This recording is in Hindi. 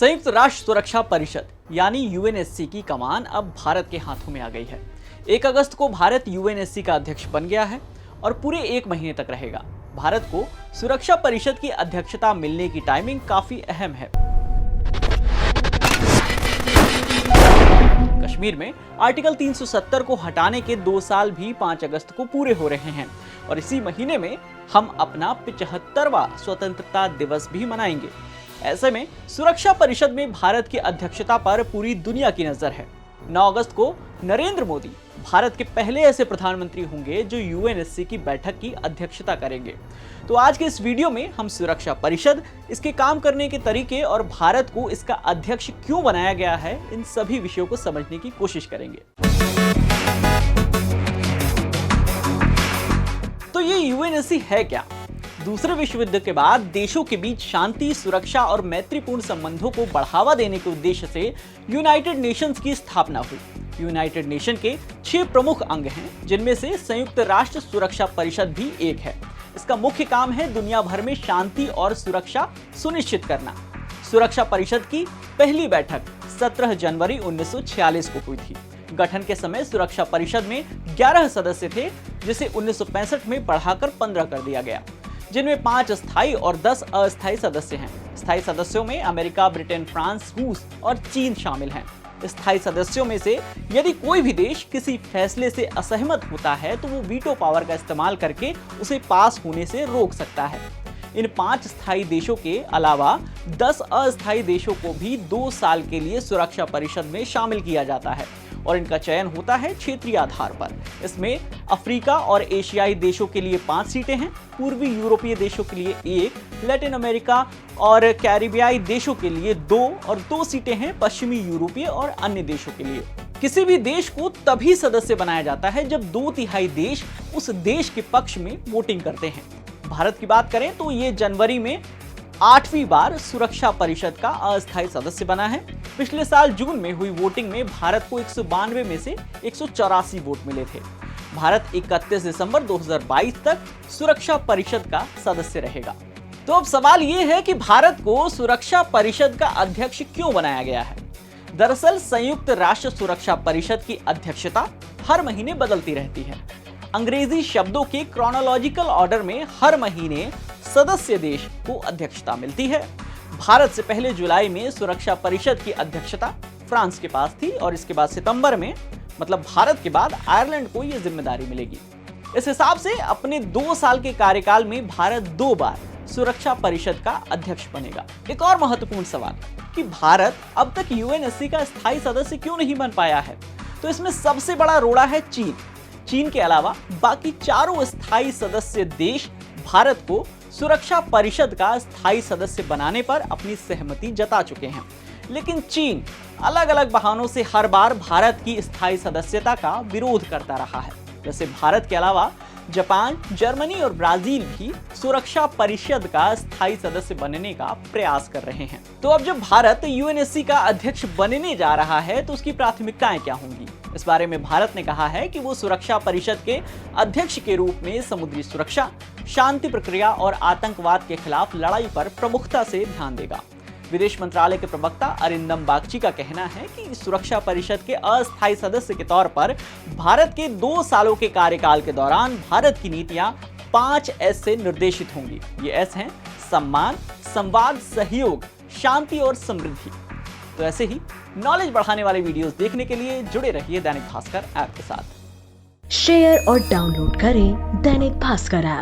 संयुक्त राष्ट्र सुरक्षा परिषद यानी यूएनएससी की कमान अब भारत के हाथों में आ गई है। 1 अगस्त को भारत यूएनएससी का अध्यक्ष बन गया है और पूरे 1 महीने तक रहेगा। भारत को सुरक्षा परिषद की अध्यक्षता मिलने की टाइमिंग काफी अहम है। कश्मीर में आर्टिकल 370 को हटाने के 2 साल भी 5 अगस्त को पूरे हो रहे हैं और इसी महीने में हम अपना 75वां स्वतंत्रता दिवस भी मनाएंगे। ऐसे में सुरक्षा परिषद में भारत की अध्यक्षता पर पूरी दुनिया की नजर है। 9 अगस्त को नरेंद्र मोदी भारत के पहले ऐसे प्रधानमंत्री होंगे जो यूएनएससी की बैठक की अध्यक्षता करेंगे। तो आज के इस वीडियो में हम सुरक्षा परिषद, इसके काम करने के तरीके और भारत को इसका अध्यक्ष क्यों बनाया गया है, इन सभी विषयों को समझने की कोशिश करेंगे। तो ये यूएनएससी है क्या? दूसरे विश्व युद्ध के बाद देशों के बीच शांति, सुरक्षा और मैत्रीपूर्ण संबंधों को बढ़ावा देने के उद्देश्य से यूनाइटेड नेशंस की स्थापना हुई। यूनाइटेड नेशन के 6 प्रमुख अंग हैं, जिनमें से संयुक्त राष्ट्र सुरक्षा परिषद भी एक है। इसका मुख्य काम है दुनिया भर में शांति और सुरक्षा सुनिश्चित करना। सुरक्षा परिषद की पहली बैठक 17 जनवरी 1946 को हुई थी। गठन के समय सुरक्षा परिषद में 11 सदस्य थे, जिसे 1965 में बढ़ाकर 15 कर दिया गया, जिनमें 5 स्थायी और 10 अस्थायी सदस्य हैं। स्थायी सदस्यों में अमेरिका, ब्रिटेन, फ्रांस, रूस और चीन शामिल हैं। स्थायी सदस्यों में से यदि कोई भी देश किसी फैसले से असहमत होता है तो वो वीटो पावर का इस्तेमाल करके उसे पास होने से रोक सकता है। इन 5 स्थायी देशों के अलावा 10 अस्थायी देशों को भी 2 साल के लिए सुरक्षा परिषद में शामिल किया जाता है और इनका चयन होता है क्षेत्रीय आधार पर। इसमें अफ्रीका और एशियाई देशों के लिए 5 सीटें हैं, पूर्वी यूरोपीय देशों के लिए 1, लैटिन अमेरिका और कैरिबियाई देशों के लिए 2 और 2 सीटें हैं पश्चिमी यूरोपीय और अन्य देशों के लिए। किसी भी देश को तभी सदस्य बनाया जाता है जब 2/3 देश उस देश के पक्ष में वोटिंग करते हैं। भारत की बात करें तो ये जनवरी में 8वीं बार सुरक्षा परिषद का अस्थायी सदस्य बना है। पिछले साल जून में हुई वोटिंग में भारत को 192 में से 184 वोट मिले थे। भारत 31 दिसंबर 2022 तक सुरक्षा परिषद का सदस्य रहेगा। तो अब सवाल ये है कि भारत को सुरक्षा परिषद का अध्यक्ष क्यों बनाया गया है? दरअसल संयुक्त राष्ट्र सुरक्षा परिषद की अध्यक्षता हर महीने बदलती रहती है। अंग्रेजी शब्दों के क्रोनोलॉजिकल ऑर्डर में हर महीने सदस्य देश को अध्यक्षता मिलती है। भारत से पहले जुलाई में सुरक्षा परिषद की अध्यक्षता फ्रांस के पास थी और इसके बाद सितंबर में, मतलब भारत के बाद, आयरलैंड को यह जिम्मेदारी मिलेगी। इस हिसाब से अपने 2 साल के कार्यकाल में भारत 2 बार सुरक्षा परिषद का अध्यक्ष बनेगा। एक और महत्वपूर्ण सवाल कि भारत अब तक यूएनएससी का स्थायी सदस्य क्यों नहीं बन पाया है? तो इसमें सबसे बड़ा रोड़ा है चीन। चीन के अलावा बाकी 4 स्थायी सदस्य देश भारत को सुरक्षा परिषद का स्थायी सदस्य बनाने पर अपनी सहमति जता चुके हैं, लेकिन चीन अलग अलग बहानों से हर बार भारत की स्थायी सदस्यता का विरोध करता रहा है। जैसे भारत के अलावा जापान, जर्मनी और ब्राजील भी सुरक्षा परिषद का स्थायी सदस्य बनने का प्रयास कर रहे हैं। तो अब जब भारत यूएनएससी का अध्यक्ष बनने जा रहा है तो उसकी प्राथमिकताएं क्या होंगी? इस बारे में भारत ने कहा है कि वो सुरक्षा परिषद के अध्यक्ष के रूप में समुद्री सुरक्षा, शांति प्रक्रिया और आतंकवाद के खिलाफ लड़ाई पर प्रमुखता से ध्यान देगा। विदेश मंत्रालय के प्रवक्ता अरिंदम बागची का कहना है कि सुरक्षा परिषद के अस्थायी सदस्य के तौर पर भारत के 2 सालों के कार्यकाल के दौरान भारत की नीतियां 5 एस से निर्देशित होंगी। ये एस हैं सम्मान, संवाद, सहयोग, शांति और समृद्धि। तो ऐसे ही नॉलेज बढ़ाने वाले वीडियोस देखने के लिए जुड़े रहिए दैनिक भास्कर ऐप के साथ। शेयर और डाउनलोड करें दैनिक भास्कर ऐप।